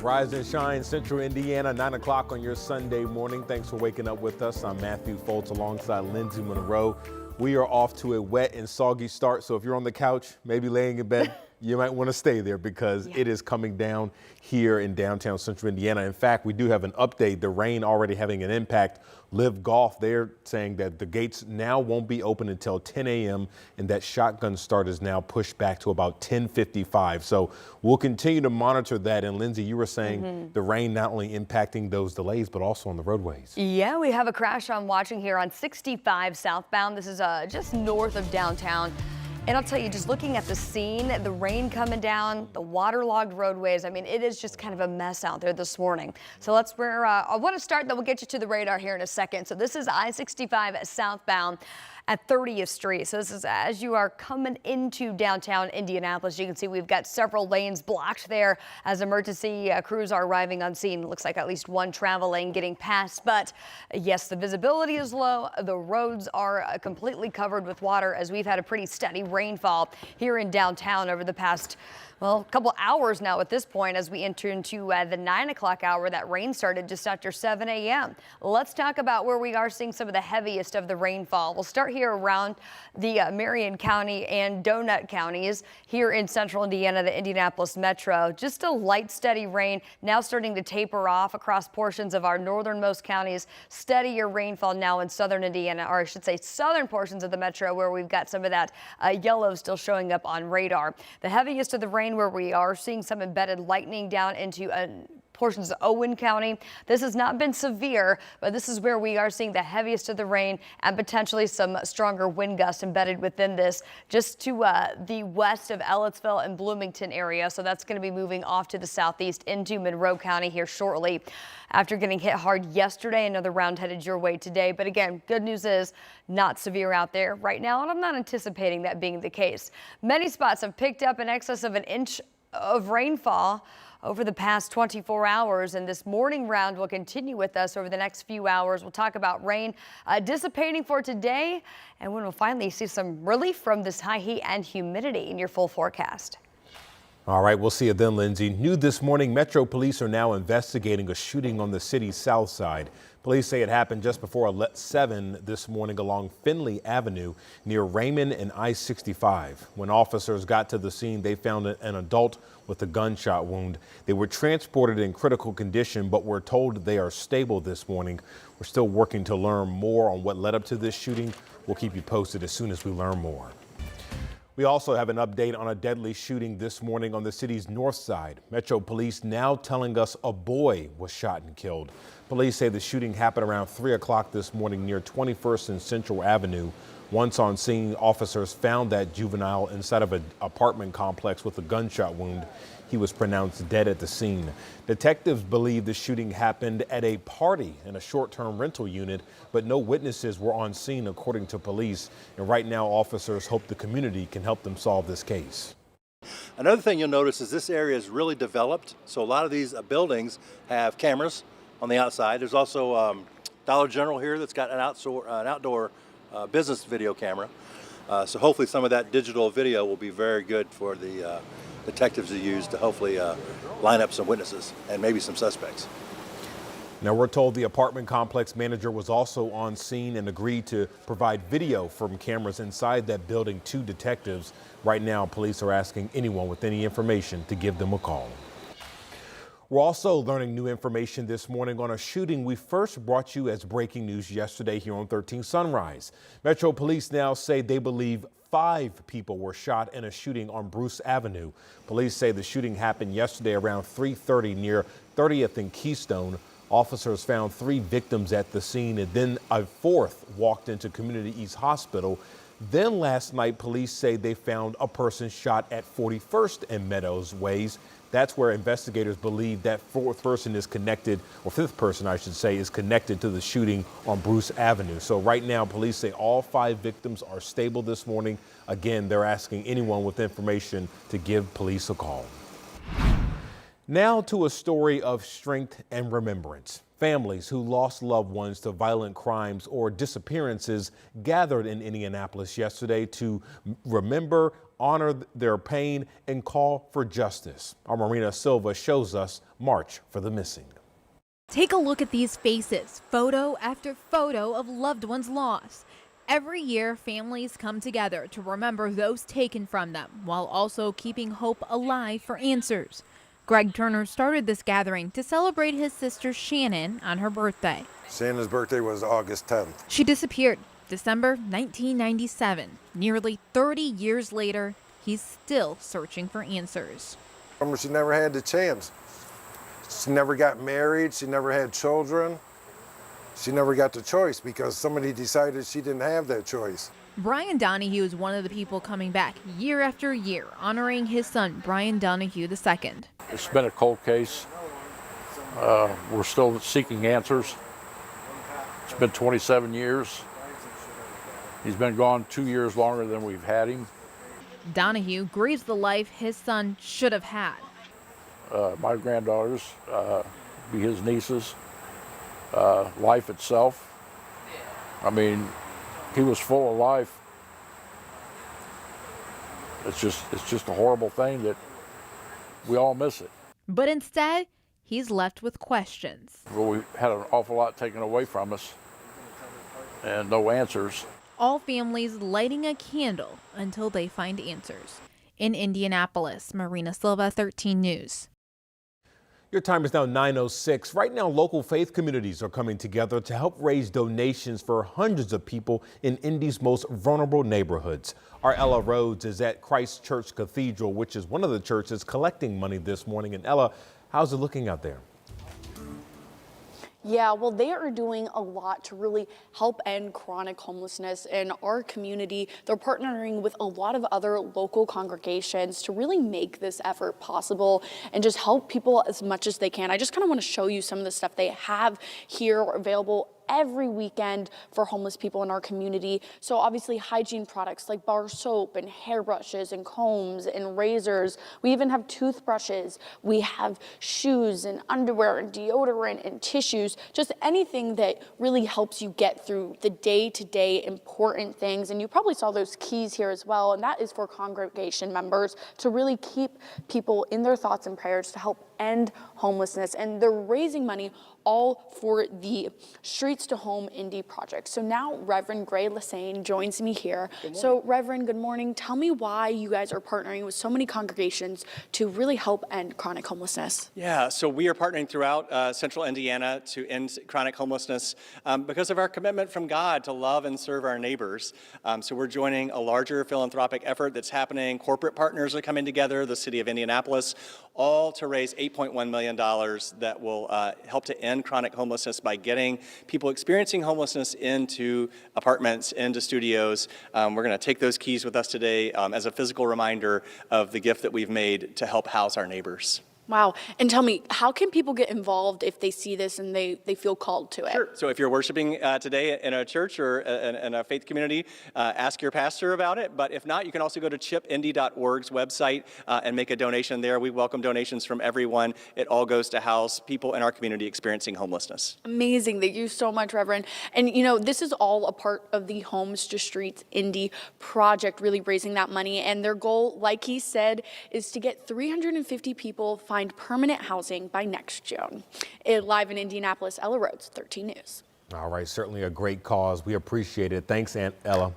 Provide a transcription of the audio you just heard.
Rise and shine, Central Indiana, 9 o'clock on your Sunday morning. Thanks for waking up with us. I'm Matthew Foltz alongside Lindsay Monroe. We are off to a wet and soggy start, so if you're on the couch, maybe laying in bed, you might want to stay there because it is coming down here in downtown Central Indiana. In fact, we do have an update. The rain already having an impact. Live Golf, they're saying that the gates now won't be open until 10 a.m. and that shotgun start is now pushed back to about 10:55. So we'll continue to monitor that. And Lindsay, you were saying the rain not only impacting those delays, but also on the roadways. Yeah, we have a crash I'm watching here on 65 southbound. This is just north of downtown. And I'll tell you, just looking at the scene, the rain coming down, the waterlogged roadways, I mean, it is just kind of a mess out there this morning. So that's where I want to start, then we'll get you to the radar here in a second. So this is I-65 southbound at 30th Street. So this is as you are coming into downtown Indianapolis. You can see we've got several lanes blocked there as emergency crews are arriving on scene. Looks like at least one travel lane getting passed. But yes, the visibility is low. The roads are completely covered with water as we've had a pretty steady rainfall here in downtown over the past, well, a couple hours now at this point as we enter into the 9 o'clock hour. That rain started just after 7 a.m. Let's talk about where we are seeing some of the heaviest of the rainfall. We'll start here around the Marion County and Donut counties here in central Indiana, the Indianapolis metro. Just a light, steady rain now starting to taper off across portions of our northernmost counties. Steadier rainfall now in southern Indiana, or I should say southern portions of the metro, where we've got some of that yellow still showing up on radar. The heaviest of the rain where we are seeing some embedded lightning down into portions of Owen County. This has not been severe, but this is where we are seeing the heaviest of the rain and potentially some stronger wind gusts embedded within this, just to the west of Ellettsville and Bloomington area. So that's going to be moving off to the southeast into Monroe County here shortly. After getting hit hard yesterday, another round headed your way today. But again, good news is not severe out there right now, and I'm not anticipating that being the case. Many spots have picked up in excess of an inch of rainfall over the past 24 hours, and this morning round will continue with us over the next few hours. We'll talk about rain dissipating for today, and when we'll finally see some relief from this high heat and humidity in your full forecast. All right, we'll see you then, Lindsay. New this morning, Metro Police are now investigating a shooting on the city's south side. Police say it happened just before 7 this morning along Finley Avenue near Raymond and I-65. When officers got to the scene, they found an adult with a gunshot wound. They were transported in critical condition, but we're told they are stable this morning. We're still working to learn more on what led up to this shooting. We'll keep you posted as soon as we learn more. We also have an update on a deadly shooting this morning on the city's north side. Metro Police now telling us a boy was shot and killed. Police say the shooting happened around 3 o'clock this morning near 21st and Central Avenue. Once on scene, officers found that juvenile inside of an apartment complex with a gunshot wound. He was pronounced dead at the scene. Detectives believe the shooting happened at a party in a short-term rental unit, but no witnesses were on scene, according to police. And right now, officers hope the community can help them solve this case. Another thing you'll notice is this area is really developed. So a lot of these buildings have cameras on the outside. There's also Dollar General here that's got an outdoor business video camera. So hopefully some of that digital video will be very good for the detectives to use to hopefully line up some witnesses and maybe some suspects. Now, we're told the apartment complex manager was also on scene and agreed to provide video from cameras inside that building to detectives. Right now, police are asking anyone with any information to give them a call. We're also learning new information this morning on a shooting we first brought you as breaking news yesterday here on 13 Sunrise. Metro Police now say they believe 5 people were shot in a shooting on Bruce Avenue. Police say the shooting happened yesterday around 3:30 near 30th and Keystone. Officers found 3 victims at the scene, and then a 4th walked into Community East Hospital. Then last night, police say they found a person shot at 41st and Meadows Ways. That's where investigators believe that 4th person is connected, or 5th person, I should say, is connected to the shooting on Bruce Avenue. So right now, police say all 5 victims are stable this morning. Again, they're asking anyone with information to give police a call. Now to a story of strength and remembrance. Families who lost loved ones to violent crimes or disappearances gathered in Indianapolis yesterday to remember, honor their pain and call for justice. Our Marina Silva shows us March for the Missing. Take a look at these faces, photo after photo of loved ones lost. Every year, families come together to remember those taken from them while also keeping hope alive for answers. Greg Turner started this gathering to celebrate his sister Shannon on her birthday. Shannon's birthday was August 10th. She disappeared December 1997. Nearly 30 years later, he's still searching for answers. She never had the chance. She never got married. She never had children. She never got the choice because somebody decided she didn't have that choice. Brian Donahue is one of the people coming back year after year, honoring his son, Brian Donahue II. It's been a cold case. We're still seeking answers. It's been 27 years. He's been gone 2 years longer than we've had him. Donahue grieves the life his son should have had. My granddaughters, be his nieces, life itself. I mean, he was full of life. It's just a horrible thing that we all miss it. But instead, he's left with questions. Well, we had an awful lot taken away from us and no answers. All families lighting a candle until they find answers. In Indianapolis, Marina Silva, 13 News. Your time is now 9:06. Right now, local faith communities are coming together to help raise donations for hundreds of people in Indy's most vulnerable neighborhoods. Our Ella Rhodes is at Christ Church Cathedral, which is one of the churches collecting money this morning. And Ella, how's it looking out there? Yeah, well, they are doing a lot to really help end chronic homelessness in our community. They're partnering with a lot of other local congregations to really make this effort possible and just help people as much as they can. I just kind of want to show you some of the stuff they have here available every weekend for homeless people in our community. So obviously hygiene products like bar soap and hairbrushes and combs and razors. We even have toothbrushes. We have shoes and underwear and deodorant and tissues, just anything that really helps you get through the day-to-day important things. And you probably saw those keys here as well. And that is for congregation members to really keep people in their thoughts and prayers to help end homelessness. And they're raising money all for the Streets to Home Indy project. So now Reverend Gray Lassane joins me here. So Reverend, good morning. Tell me why you guys are partnering with so many congregations to really help end chronic homelessness. Yeah, so we are partnering throughout central Indiana to end chronic homelessness because of our commitment from God to love and serve our neighbors. So we're joining a larger philanthropic effort that's happening. Corporate partners are coming together, the city of Indianapolis, all to raise $8.1 million that will help to end chronic homelessness by getting people experiencing homelessness into apartments, into studios. We're going to take those keys with us today as a physical reminder of the gift that we've made to help house our neighbors. Wow. And tell me, how can people get involved if they see this and they feel called to it? Sure. So if you're worshiping today in a church or in a faith community, ask your pastor about it. But if not, you can also go to chipindy.org's website and make a donation there. We welcome donations from everyone. It all goes to house people in our community experiencing homelessness. Amazing. Thank you so much, Reverend. And, you know, this is all a part of the Homes to Streets Indy project, really raising that money. And their goal, like he said, is to get 350 people find permanent housing by next June. Live in Indianapolis, Ella Rhodes, 13 News. All right, certainly a great cause. We appreciate it. Thanks, Aunt Ella.